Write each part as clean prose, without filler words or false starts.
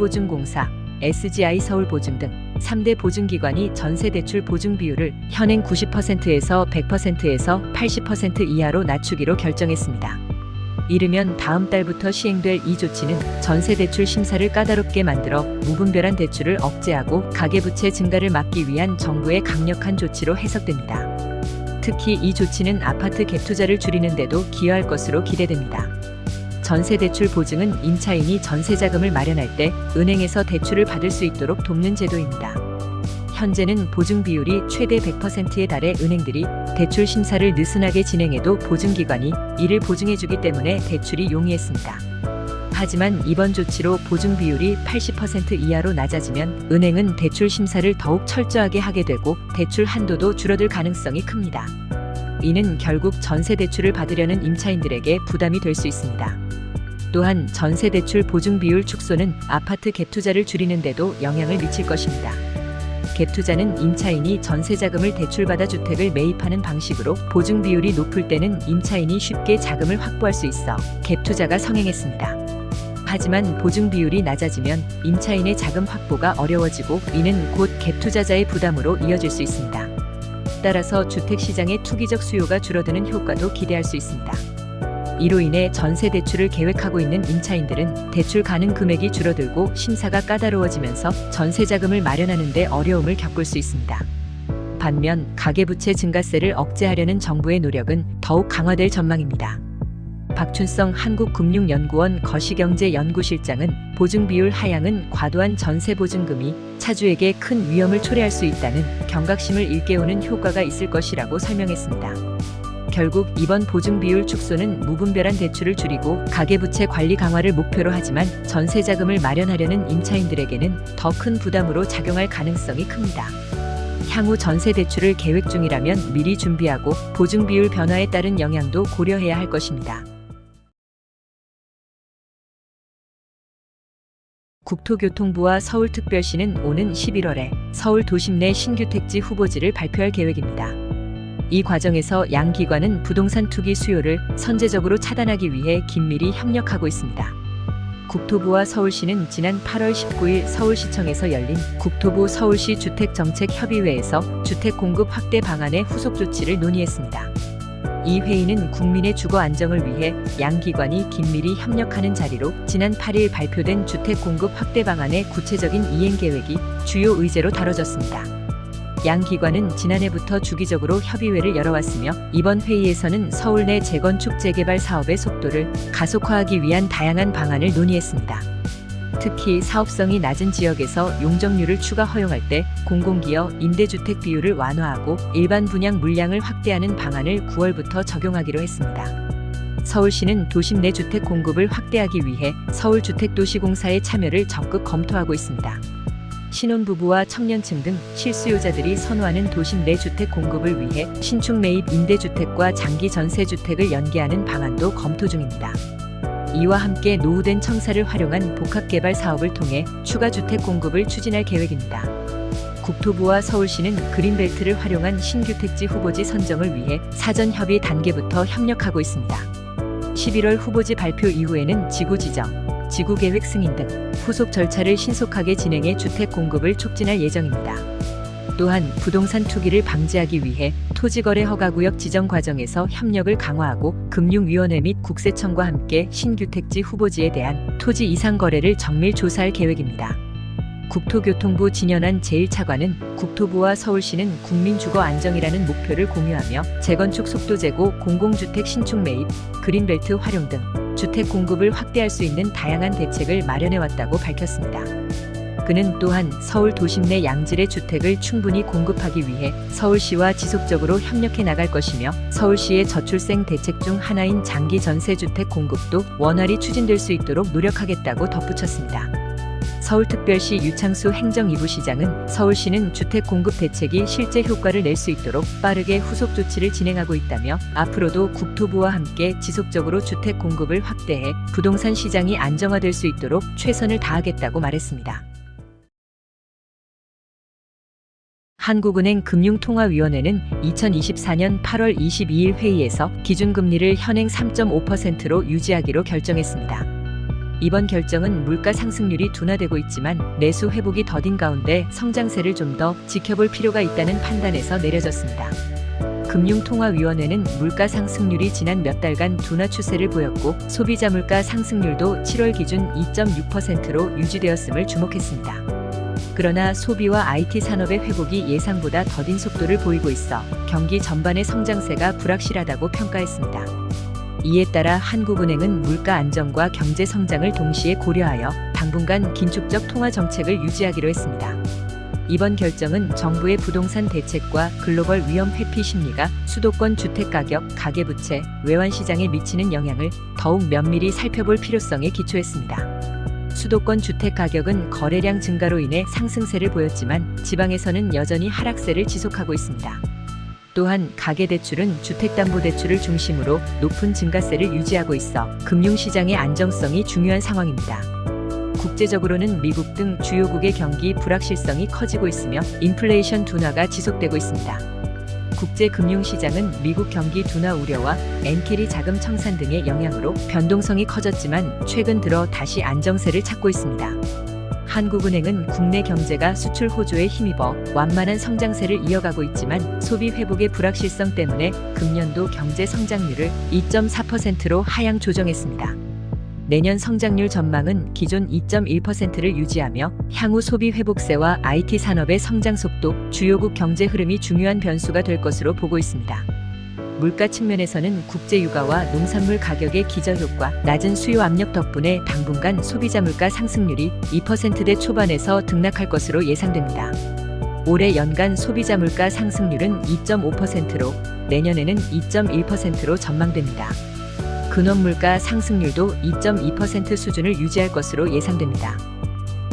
서울보증공사, SGI 서울보증 등 3대 보증기관이 전세대출 보증 비율을 현행 90%에서 100%에서 80% 이하로 낮추기로 결정했습니다. 이르면 다음 달부터 시행될 이 조치는 전세대출 심사를 까다롭게 만들어 무분별한 대출을 억제하고 가계부채 증가를 막기 위한 정부의 강력한 조치로 해석됩니다. 특히 이 조치는 아파트 갭투자를 줄이는 데도 기여할 것으로 기대됩니다. 전세대출 보증은 임차인이 전세자금을 마련할 때 은행에서 대출을 받을 수 있도록 돕는 제도입니다. 현재는 보증 비율이 최대 100%에 달해 은행들이 대출 심사를 느슨하게 진행해도 보증기관이 이를 보증해주기 때문에 대출이 용이했습니다. 하지만 이번 조치로 보증 비율이 80% 이하로 낮아지면 은행은 대출 심사를 더욱 철저하게 하게 되고 대출 한도도 줄어들 가능성이 큽니다. 이는 결국 전세대출을 받으려는 임차인들에게 부담이 될 수 있습니다. 또한 전세대출 보증 비율 축소는 아파트 갭투자를 줄이는 데도 영향을 미칠 것입니다. 갭투자는 임차인이 전세자금을 대출받아 주택을 매입하는 방식으로 보증 비율이 높을 때는 임차인이 쉽게 자금을 확보할 수 있어 갭투자가 성행했습니다. 하지만 보증 비율이 낮아지면 임차인의 자금 확보가 어려워지고 이는 곧 갭투자자의 부담으로 이어질 수 있습니다. 따라서 주택시장의 투기적 수요가 줄어드는 효과도 기대할 수 있습니다. 이로 인해 전세 대출을 계획하고 있는 임차인들은 대출 가능 금액이 줄어들고 심사가 까다로워지면서 전세 자금을 마련하는 데 어려움을 겪을 수 있습니다. 반면 가계부채 증가세를 억제하려는 정부의 노력은 더욱 강화될 전망입니다. 박춘성 한국금융연구원 거시경제연구실장은 보증 비율 하향은 과도한 전세 보증금이 차주에게 큰 위험을 초래할 수 있다는 경각심을 일깨우는 효과가 있을 것이라고 설명했습니다. 결국 이번 보증 비율 축소는 무분별한 대출을 줄이고 가계부채 관리 강화를 목표로 하지만 전세 자금을 마련하려는 임차인들에게는 더 큰 부담으로 작용할 가능성이 큽니다. 향후 전세 대출을 계획 중이라면 미리 준비하고 보증 비율 변화에 따른 영향도 고려해야 할 것입니다. 국토교통부와 서울특별시는 오는 11월에 서울 도심 내 신규 택지 후보지를 발표할 계획입니다. 이 과정에서 양 기관은 부동산 투기 수요를 선제적으로 차단하기 위해 긴밀히 협력하고 있습니다. 국토부와 서울시는 지난 8월 19일 서울시청에서 열린 국토부 서울시 주택정책협의회에서 주택 공급 확대 방안의 후속 조치를 논의했습니다. 이 회의는 국민의 주거 안정을 위해 양 기관이 긴밀히 협력하는 자리로 지난 8일 발표된 주택 공급 확대 방안의 구체적인 이행 계획이 주요 의제로 다뤄졌습니다. 양 기관은 지난해부터 주기적으로 협의회를 열어왔으며 이번 회의에서는 서울 내 재건축 재개발 사업의 속도를 가속화하기 위한 다양한 방안을 논의했습니다. 특히 사업성이 낮은 지역에서 용적률을 추가 허용할 때 공공기여 임대주택 비율을 완화하고 일반 분양 물량을 확대하는 방안을 9월부터 적용하기로 했습니다. 서울시는 도심 내 주택 공급을 확대하기 위해 서울주택도시공사의 참여를 적극 검토하고 있습니다. 신혼부부와 청년층 등 실수요자들이 선호하는 도심 내 주택 공급을 위해 신축 매입 임대주택과 장기 전세주택을 연계하는 방안도 검토 중입니다. 이와 함께 노후된 청사를 활용한 복합개발 사업을 통해 추가 주택 공급을 추진할 계획입니다. 국토부와 서울시는 그린벨트를 활용한 신규 택지 후보지 선정을 위해 사전 협의 단계부터 협력하고 있습니다. 11월 후보지 발표 이후에는 지구 지정, 지구계획 승인 등 후속 절차를 신속하게 진행해 주택 공급을 촉진할 예정입니다. 또한 부동산 투기를 방지하기 위해 토지거래 허가구역 지정 과정에서 협력을 강화하고 금융위원회 및 국세청과 함께 신규 택지 후보지에 대한 토지 이상 거래를 정밀 조사할 계획입니다. 국토교통부 진현한 제1차관은 국토부와 서울시는 국민주거 안정이라는 목표를 공유하며 재건축 속도 제고, 공공주택 신축 매입, 그린벨트 활용 등 주택 공급을 확대할 수 있는 다양한 대책을 마련해왔다고 밝혔습니다. 그는 또한 서울 도심 내 양질의 주택을 충분히 공급하기 위해 서울시와 지속적으로 협력해 나갈 것이며 서울시의 저출생 대책 중 하나인 장기 전세주택 공급도 원활히 추진될 수 있도록 노력하겠다고 덧붙였습니다. 서울특별시 유창수 행정2부 시장은 서울시는 주택 공급 대책이 실제 효과를 낼 수 있도록 빠르게 후속 조치를 진행하고 있다며 앞으로도 국토부와 함께 지속적으로 주택 공급을 확대해 부동산 시장이 안정화될 수 있도록 최선을 다하겠다고 말했습니다. 한국은행 금융통화위원회는 2024년 8월 22일 회의에서 기준금리를 현행 3.5%로 유지하기로 결정했습니다. 이번 결정은 물가 상승률이 둔화되고 있지만 내수 회복이 더딘 가운데 성장세를 좀 더 지켜볼 필요가 있다는 판단에서 내려졌습니다. 금융통화위원회는 물가 상승률이 지난 몇 달간 둔화 추세를 보였고 소비자 물가 상승률도 7월 기준 2.6%로 유지되었음을 주목했습니다. 그러나 소비와 IT 산업의 회복이 예상보다 더딘 속도를 보이고 있어 경기 전반의 성장세가 불확실하다고 평가했습니다. 이에 따라 한국은행은 물가 안정과 경제 성장을 동시에 고려하여 당분간 긴축적 통화 정책을 유지하기로 했습니다. 이번 결정은 정부의 부동산 대책과 글로벌 위험 회피 심리가 수도권 주택가격, 가계부채, 외환시장에 미치는 영향을 더욱 면밀히 살펴볼 필요성에 기초했습니다. 수도권 주택가격은 거래량 증가로 인해 상승세를 보였지만 지방에서는 여전히 하락세를 지속하고 있습니다. 또한 가계대출은 주택담보대출을 중심으로 높은 증가세를 유지하고 있어 금융시장의 안정성이 중요한 상황입니다. 국제적으로는 미국 등 주요국의 경기 불확실성이 커지고 있으며 인플레이션 둔화가 지속되고 있습니다. 국제금융시장은 미국 경기 둔화 우려와 엔캐리 자금 청산 등의 영향으로 변동성이 커졌지만 최근 들어 다시 안정세를 찾고 있습니다. 한국은행은 국내 경제가 수출 호조에 힘입어 완만한 성장세를 이어가고 있지만 소비 회복의 불확실성 때문에 금년도 경제 성장률을 2.4%로 하향 조정했습니다. 내년 성장률 전망은 기존 2.1%를 유지하며 향후 소비 회복세와 IT 산업의 성장 속도, 주요국 경제 흐름이 중요한 변수가 될 것으로 보고 있습니다. 물가 측면에서는 국제 유가와 농산물 가격의 기저효과, 낮은 수요 압력 덕분에 당분간 소비자 물가 상승률이 2%대 초반에서 등락할 것으로 예상됩니다. 올해 연간 소비자 물가 상승률은 2.5%로 내년에는 2.1%로 전망됩니다. 근원물가 상승률도 2.2% 수준을 유지할 것으로 예상됩니다.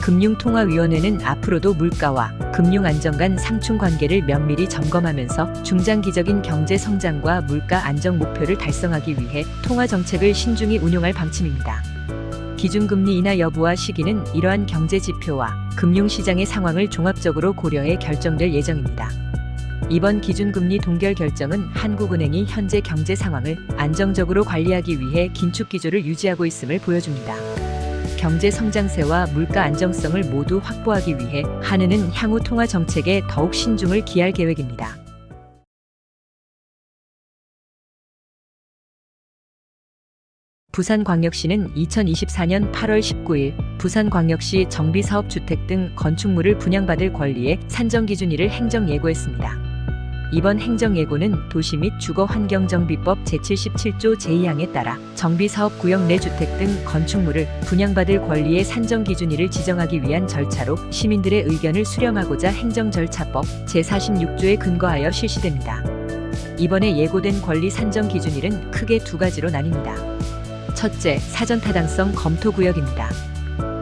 금융통화위원회는 앞으로도 물가와 금융안정 간 상충 관계를 면밀히 점검하면서 중장기적인 경제 성장과 물가 안정 목표를 달성하기 위해 통화정책을 신중히 운용할 방침입니다. 기준금리 인하 여부와 시기는 이러한 경제 지표와 금융시장의 상황을 종합적으로 고려해 결정될 예정입니다. 이번 기준금리 동결 결정은 한국은행이 현재 경제 상황을 안정적으로 관리하기 위해 긴축 기조를 유지하고 있음을 보여줍니다. 경제 성장세와 물가 안정성을 모두 확보하기 위해 한은은 향후 통화 정책에 더욱 신중을 기할 계획입니다. 부산광역시는 2024년 8월 19일 부산광역시 정비사업주택 등 건축물을 분양받을 권리의 산정기준일을 행정예고했습니다. 이번 행정예고는 도시 및 주거환경정비법 제77조 제2항에 따라 정비사업구역 내 주택 등 건축물을 분양받을 권리의 산정기준일을 지정하기 위한 절차로 시민들의 의견을 수렴하고자 행정절차법 제46조에 근거하여 실시됩니다. 이번에 예고된 권리 산정기준일은 크게 두 가지로 나뉩니다. 첫째, 사전타당성 검토구역입니다.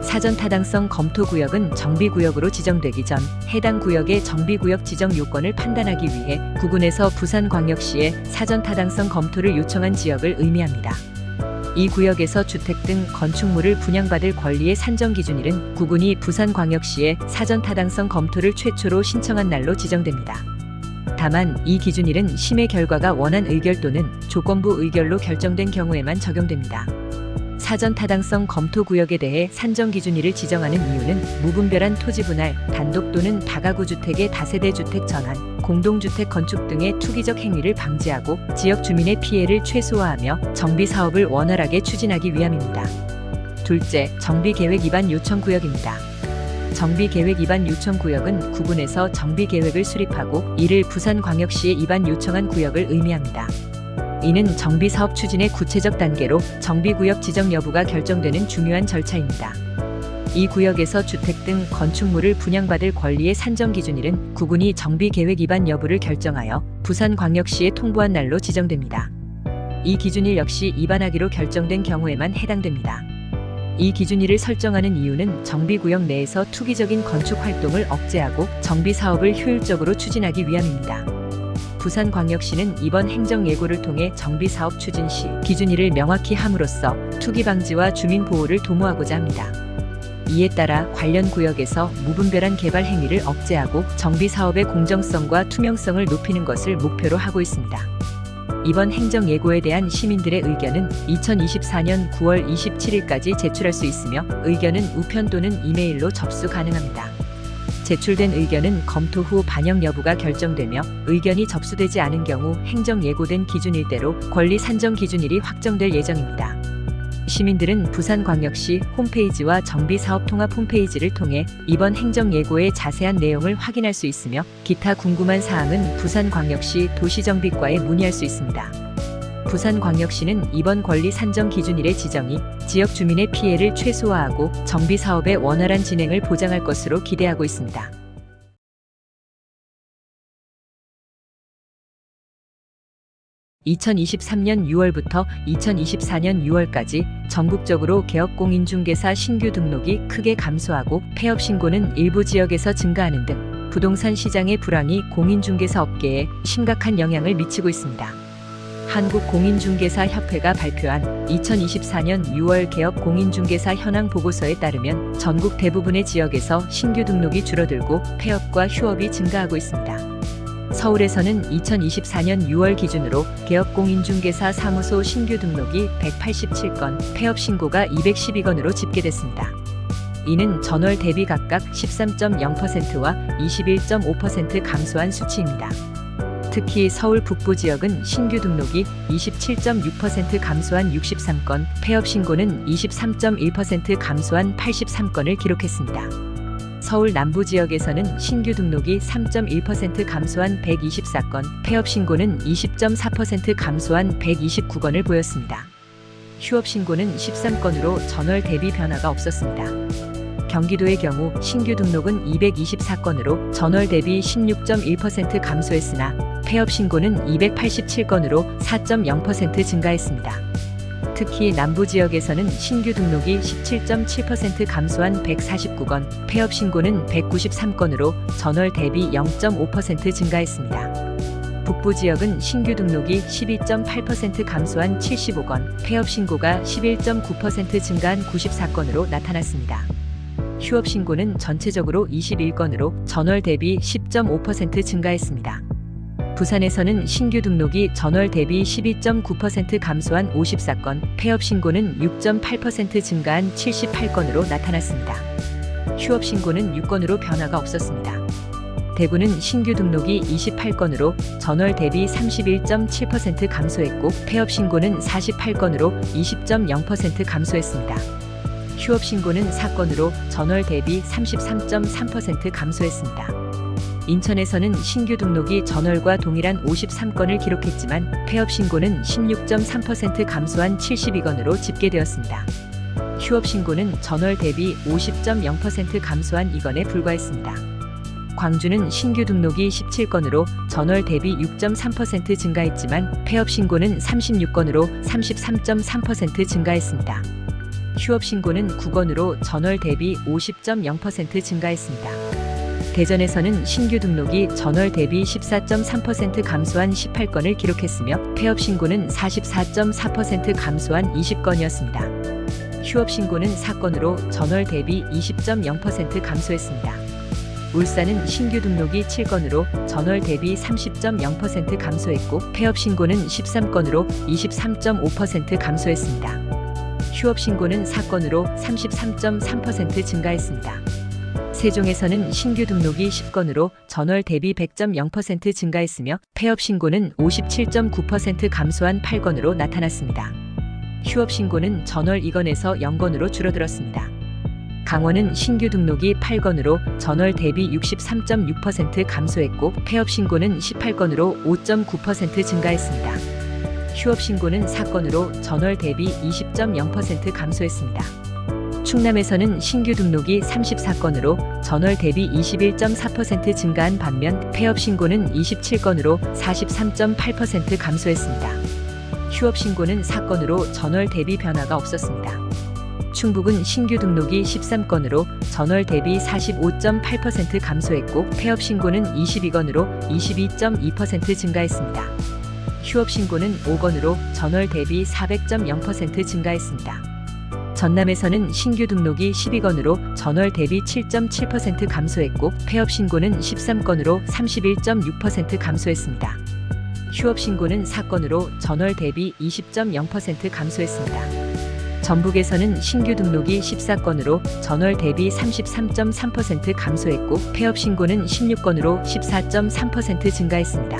사전타당성 검토구역은 정비구역으로 지정되기 전 해당 구역의 정비구역 지정 요건을 판단하기 위해 구군에서 부산광역시에 사전타당성 검토를 요청한 지역을 의미합니다. 이 구역에서 주택 등 건축물을 분양받을 권리의 산정기준일은 구군이 부산광역시에 사전타당성 검토를 최초로 신청한 날로 지정됩니다. 다만 이 기준일은 심의 결과가 원안 의결 또는 조건부 의결로 결정된 경우에만 적용됩니다. 사전타당성 검토구역에 대해 산정기준일을 지정하는 이유는 무분별한 토지 분할, 단독 또는 다가구 주택의 다세대 주택 전환, 공동주택 건축 등의 투기적 행위를 방지하고 지역 주민의 피해를 최소화하며 정비사업을 원활하게 추진하기 위함입니다. 둘째, 정비계획 위반 요청구역입니다. 정비계획 위반 요청구역은 구군에서 정비계획을 수립하고 이를 부산광역시에 위반 요청한 구역을 의미합니다. 이는 정비사업 추진의 구체적 단계로 정비구역 지정 여부가 결정되는 중요한 절차입니다. 이 구역에서 주택 등 건축물을 분양받을 권리의 산정기준일은 구군이 정비계획 위반 여부를 결정하여 부산광역시에 통보한 날로 지정됩니다. 이 기준일 역시 위반하기로 결정된 경우에만 해당됩니다. 이 기준일을 설정하는 이유는 정비구역 내에서 투기적인 건축 활동을 억제하고 정비사업을 효율적으로 추진하기 위함입니다. 부산광역시는 이번 행정예고를 통해 정비사업 추진 시 기준일을 명확히 함으로써 투기 방지와 주민 보호를 도모하고자 합니다. 이에 따라 관련 구역에서 무분별한 개발 행위를 억제하고 정비사업의 공정성과 투명성을 높이는 것을 목표로 하고 있습니다. 이번 행정 예고에 대한 시민들의 의견은 2024년 9월 27일까지 제출할 수 있으며 의견은 우편 또는 이메일로 접수 가능합니다. 제출된 의견은 검토 후 반영 여부가 결정되며 의견이 접수되지 않은 경우 행정 예고된 기준일대로 권리 산정 기준일이 확정될 예정입니다. 시민들은 부산광역시 홈페이지와 정비사업통합 홈페이지를 통해 이번 행정 예고의 자세한 내용을 확인할 수 있으며 기타 궁금한 사항은 부산광역시 도시정비과에 문의할 수 있습니다. 부산광역시는 이번 권리 산정 기준일의 지정이 지역 주민의 피해를 최소화하고 정비사업의 원활한 진행을 보장할 것으로 기대하고 있습니다. 2023년 6월부터 2024년 6월까지 전국적으로 개업공인중개사 신규 등록이 크게 감소하고 폐업 신고는 일부 지역에서 증가하는 등 부동산 시장의 불황이 공인중개사 업계에 심각한 영향을 미치고 있습니다. 한국공인중개사협회가 발표한 2024년 6월 개업공인중개사 현황 보고서에 따르면 전국 대부분의 지역에서 신규 등록이 줄어들고 폐업과 휴업이 증가하고 있습니다. 서울에서는 2024년 6월 기준으로 개업공인중개사 사무소 신규 등록이 187건, 폐업 신고가 212건으로 집계됐습니다. 이는 전월 대비 각각 13.0%와 21.5% 감소한 수치입니다. 특히 서울 북부 지역은 신규 등록이 27.6% 감소한 63건, 폐업 신고는 23.1% 감소한 83건을 기록했습니다. 서울 남부 지역에서는 신규 등록이 3.1% 감소한 124건, 폐업 신고는 20.4% 감소한 129건을 보였습니다. 휴업 신고는 13건으로 전월 대비 변화가 없었습니다. 경기도의 경우 신규 등록은 224건으로 전월 대비 16.1% 감소했으나 폐업 신고는 287건으로 4.0% 증가했습니다. 특히 남부 지역에서는 신규 등록이 17.7% 감소한 149건, 폐업 신고는 193건으로 전월 대비 0.5% 증가했습니다. 북부 지역은 신규 등록이 12.8% 감소한 75건, 폐업 신고가 11.9% 증가한 94건으로 나타났습니다. 휴업 신고는 전체적으로 21건으로 전월 대비 10.5% 증가했습니다. 부산에서는 신규 등록이 전월 대비 12.9% 감소한 54건, 폐업 신고는 6.8% 증가한 78건으로 나타났습니다. 휴업 신고는 6건으로 변화가 없었습니다. 대구는 신규 등록이 28건으로 전월 대비 31.7% 감소했고 폐업 신고는 48건으로 20.0% 감소했습니다. 휴업 신고는 4건으로 전월 대비 33.3% 감소했습니다. 인천에서는 신규 등록이 전월과 동일한 53건을 기록했지만 폐업 신고는 16.3% 감소한 72건으로 집계되었습니다. 휴업 신고는 전월 대비 50.0% 감소한 2건에 불과했습니다. 광주는 신규 등록이 17건으로 전월 대비 6.3% 증가했지만 폐업 신고는 36건으로 33.3% 증가했습니다. 휴업 신고는 9건으로 전월 대비 50.0% 증가했습니다. 대전에서는 신규 등록이 전월 대비 14.3% 감소한 18건을 기록했으며 폐업 신고는 44.4% 감소한 20건이었습니다. 휴업 신고는 4건으로 전월 대비 20.0% 감소했습니다. 울산은 신규 등록이 7건으로 전월 대비 30.0% 감소했고 폐업 신고는 13건으로 23.5% 감소했습니다. 휴업 신고는 4건으로 33.3% 증가했습니다. 세종에서는 신규 등록이 10건으로 전월 대비 100.0% 증가했으며 폐업 신고는 57.9% 감소한 8건으로 나타났습니다. 휴업 신고는 전월 2건에서 0건으로 줄어들었습니다. 강원은 신규 등록이 8건으로 전월 대비 63.6% 감소했고 폐업 신고는 18건으로 5.9% 증가했습니다. 휴업 신고는 4건으로 전월 대비 20.0% 감소했습니다. 충남에서는 신규 등록이 34건으로 전월 대비 21.4% 증가한 반면 폐업 신고는 27건으로 43.8% 감소했습니다. 휴업 신고는 4건으로 전월 대비 변화가 없었습니다. 충북은 신규 등록이 13건으로 전월 대비 45.8% 감소했고 폐업 신고는 22건으로 22.2% 증가했습니다. 휴업 신고는 5건으로 전월 대비 400.0% 증가했습니다. 전남에서는 신규 등록이 12건으로 전월 대비 7.7% 감소했고 폐업 신고는 13건으로 31.6% 감소했습니다. 휴업 신고는 사건으로 전월 대비 20.0% 감소했습니다. 전북에서는 신규 등록이 14건으로 전월 대비 33.3% 감소했고 폐업 신고는 16건으로 14.3% 증가했습니다.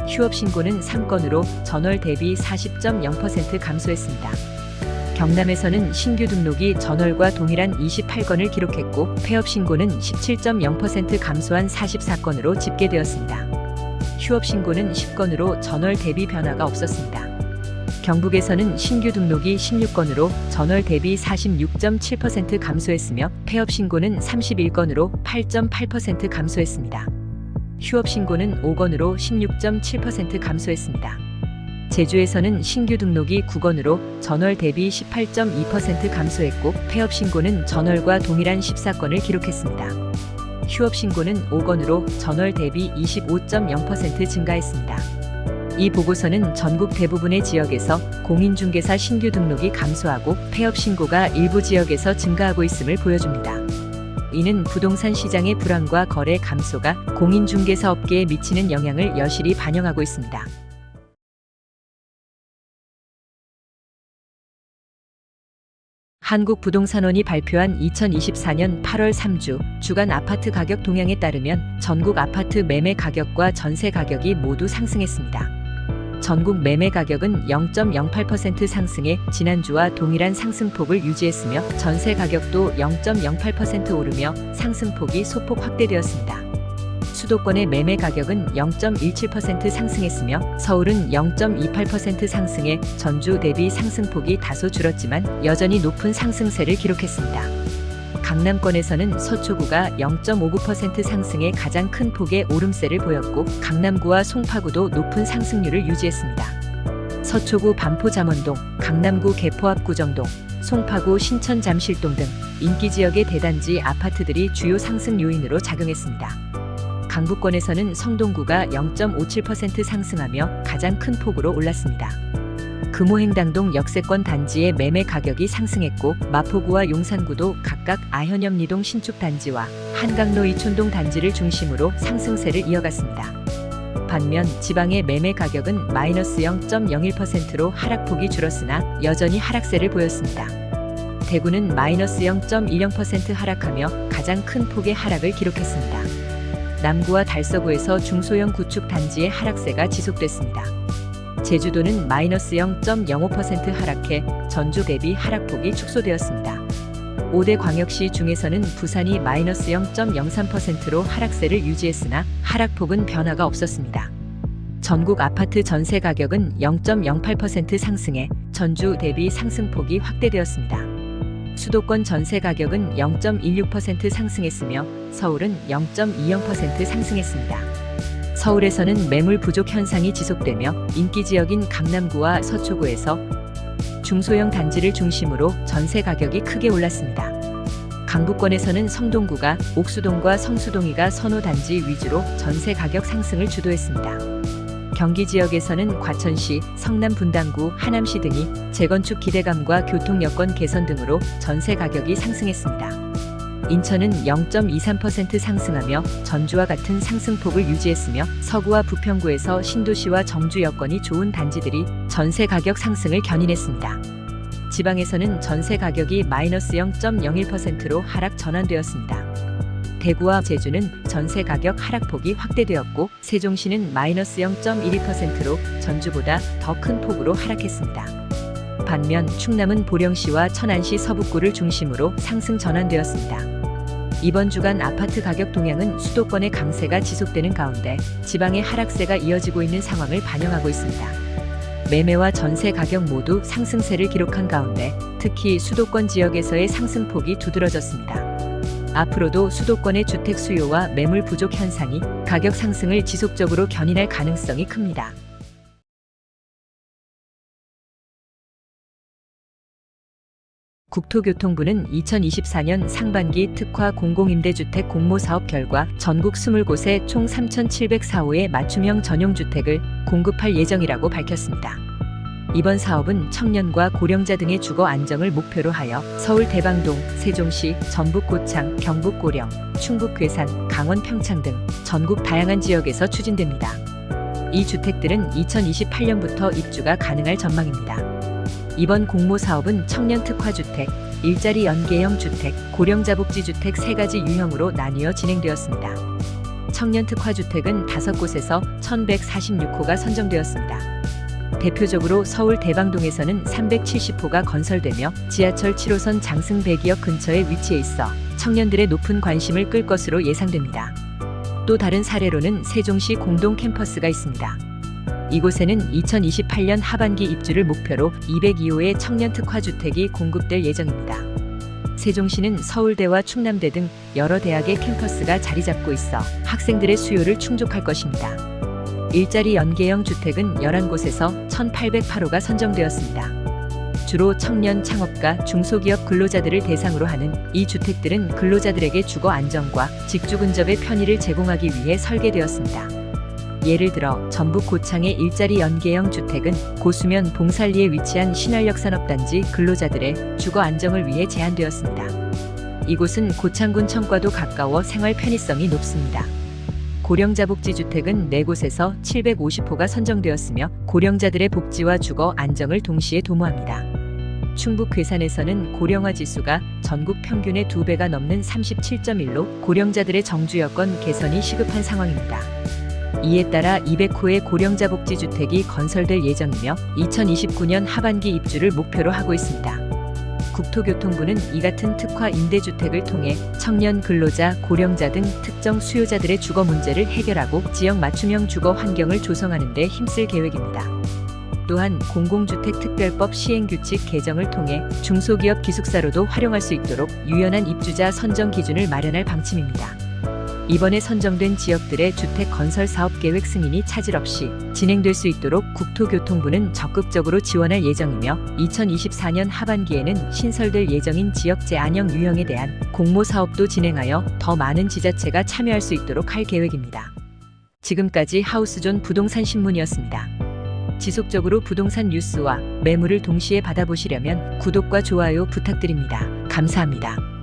휴업 신고는 3건으로 전월 대비 40.0% 감소했습니다. 경남에서는 신규 등록이 전월과 동일한 28건을 기록했고 폐업 신고는 17.0% 감소한 44건으로 집계되었습니다. 휴업 신고는 10건으로 전월 대비 변화가 없었습니다. 경북에서는 신규 등록이 16건으로 전월 대비 46.7% 감소했으며 폐업 신고는 31건으로 8.8% 감소했습니다. 휴업 신고는 5건으로 16.7% 감소했습니다. 제주에서는 신규 등록이 9건으로 전월 대비 18.2% 감소했고 폐업 신고는 전월과 동일한 14건을 기록했습니다. 휴업 신고는 5건으로 전월 대비 25.0% 증가했습니다. 이 보고서는 전국 대부분의 지역에서 공인중개사 신규 등록이 감소하고 폐업 신고가 일부 지역에서 증가하고 있음을 보여줍니다. 이는 부동산 시장의 불황과 거래 감소가 공인중개사 업계에 미치는 영향을 여실히 반영하고 있습니다. 한국부동산원이 발표한 2024년 8월 3주 주간 아파트 가격 동향에 따르면 전국 아파트 매매 가격과 전세 가격이 모두 상승했습니다. 전국 매매 가격은 0.08% 상승해 지난주와 동일한 상승폭을 유지했으며 전세 가격도 0.08% 오르며 상승폭이 소폭 확대되었습니다. 수도권의 매매 가격은 0.17% 상승했으며 서울은 0.28% 상승해 전주 대비 상승폭이 다소 줄었지만 여전히 높은 상승세를 기록했습니다. 강남권에서는 서초구가 0.59% 상승해 가장 큰 폭의 오름세를 보였고 강남구와 송파구도 높은 상승률을 유지했습니다. 서초구 반포잠원동, 강남구 개포 앞 구정동, 송파구 신천 잠실동 등 인기 지역의 대단지 아파트들이 주요 상승 요인으로 작용했습니다. 강북권에서는 성동구가 0.57% 상승하며 가장 큰 폭으로 올랐습니다. 금호행당동 역세권 단지의 매매 가격이 상승했고 마포구와 용산구도 각각 아현염리동 신축단지와 한강로 이촌동 단지를 중심으로 상승세를 이어갔습니다. 반면 지방의 매매 가격은 마이너스 0.01%로 하락폭이 줄었으나 여전히 하락세를 보였습니다. 대구는 마이너스 0.10% 하락하며 가장 큰 폭의 하락을 기록했습니다. 남구와 달서구에서 중소형 구축 단지의 하락세가 지속됐습니다. 제주도는 마이너스 0.05% 하락해 전주 대비 하락폭이 축소되었습니다. 5대 광역시 중에서는 부산이 마이너스 0.03%로 하락세를 유지했으나 하락폭은 변화가 없었습니다. 전국 아파트 전세 가격은 0.08% 상승해 전주 대비 상승폭이 확대되었습니다. 수도권 전세 가격은 0.16% 상승했으며 서울은 0.20% 상승했습니다. 서울에서는 매물 부족 현상이 지속되며 인기 지역인 강남구와 서초구에서 중소형 단지를 중심으로 전세 가격이 크게 올랐습니다. 강북권에서는 성동구가 옥수동과 성수동이가 선호 단지 위주로 전세 가격 상승을 주도했습니다. 경기 지역에서는 과천시, 성남 분당구, 하남시 등이 재건축 기대감과 교통 여건 개선 등으로 전세 가격이 상승했습니다. 인천은 0.23% 상승하며 전주와 같은 상승폭을 유지했으며 서구와 부평구에서 신도시와 정주 여건이 좋은 단지들이 전세 가격 상승을 견인했습니다. 지방에서는 전세 가격이 마이너스 0.01%로 하락 전환되었습니다. 대구와 제주는 전세 가격 하락폭이 확대되었고 세종시는 마이너스 0.12%로 전주보다 더 큰 폭으로 하락했습니다. 반면 충남은 보령시와 천안시 서북구를 중심으로 상승 전환되었습니다. 이번 주간 아파트 가격 동향은 수도권의 강세가 지속되는 가운데 지방의 하락세가 이어지고 있는 상황을 반영하고 있습니다. 매매와 전세 가격 모두 상승세를 기록한 가운데 특히 수도권 지역에서의 상승폭이 두드러졌습니다. 앞으로도 수도권의 주택 수요와 매물 부족 현상이 가격 상승을 지속적으로 견인할 가능성이 큽니다. 국토교통부는 2024년 상반기 특화 공공임대주택 공모사업 결과 전국 20곳에 총 3,704호의 맞춤형 전용주택을 공급할 예정이라고 밝혔습니다. 이번 사업은 청년과 고령자 등의 주거 안정을 목표로 하여 서울 대방동, 세종시, 전북 고창, 경북 고령, 충북 괴산, 강원 평창 등 전국 다양한 지역에서 추진됩니다. 이 주택들은 2028년부터 입주가 가능할 전망입니다. 이번 공모 사업은 청년 특화주택, 일자리 연계형 주택, 고령자복지주택 세 가지 유형으로 나뉘어 진행되었습니다. 청년 특화주택은 5곳에서 1146호가 선정되었습니다. 대표적으로 서울 대방동에서는 370호가 건설되며 지하철 7호선 장승 대기역 근처에 위치해 있어 청년들의 높은 관심을 끌 것으로 예상됩니다. 또 다른 사례로는 세종시 공동 캠퍼스가 있습니다. 이곳에는 2028년 하반기 입주를 목표로 202호의 청년 특화주택이 공급될 예정입니다. 세종시는 서울대와 충남대 등 여러 대학의 캠퍼스가 자리 잡고 있어 학생들의 수요를 충족할 것입니다. 일자리 연계형 주택은 11곳에서 1808호가 선정되었습니다. 주로 청년 창업가, 중소기업 근로자들을 대상으로 하는 이 주택들은 근로자들에게 주거 안정과 직주 근접의 편의를 제공하기 위해 설계되었습니다. 예를 들어 전북 고창의 일자리 연계형 주택은 고수면 봉살리에 위치한 신활역 산업단지 근로자들의 주거 안정을 위해 제안되었습니다. 이곳은 고창군 청과도 가까워 생활 편의성이 높습니다. 고령자복지주택은 4곳에서 750호가 선정되었으며 고령자들의 복지와 주거 안정을 동시에 도모합니다. 충북 괴산에서는 고령화 지수가 전국 평균의 2배가 넘는 37.1로 고령자들의 정주 여건 개선이 시급한 상황입니다. 이에 따라 200호의 고령자복지주택이 건설될 예정이며 2029년 하반기 입주를 목표로 하고 있습니다. 국토교통부는 이 같은 특화 임대주택을 통해 청년, 근로자, 고령자 등 특정 수요자들의 주거 문제를 해결하고 지역 맞춤형 주거 환경을 조성하는 데 힘쓸 계획입니다. 또한 공공주택특별법 시행규칙 개정을 통해 중소기업 기숙사로도 활용할 수 있도록 유연한 입주자 선정 기준을 마련할 방침입니다. 이번에 선정된 지역들의 주택 건설 사업 계획 승인이 차질 없이 진행될 수 있도록 국토교통부는 적극적으로 지원할 예정이며 2024년 하반기에는 신설될 예정인 지역 재안형 유형에 대한 공모 사업도 진행하여 더 많은 지자체가 참여할 수 있도록 할 계획입니다. 지금까지 하우스존 부동산 신문이었습니다. 지속적으로 부동산 뉴스와 매물을 동시에 받아보시려면 구독과 좋아요 부탁드립니다. 감사합니다.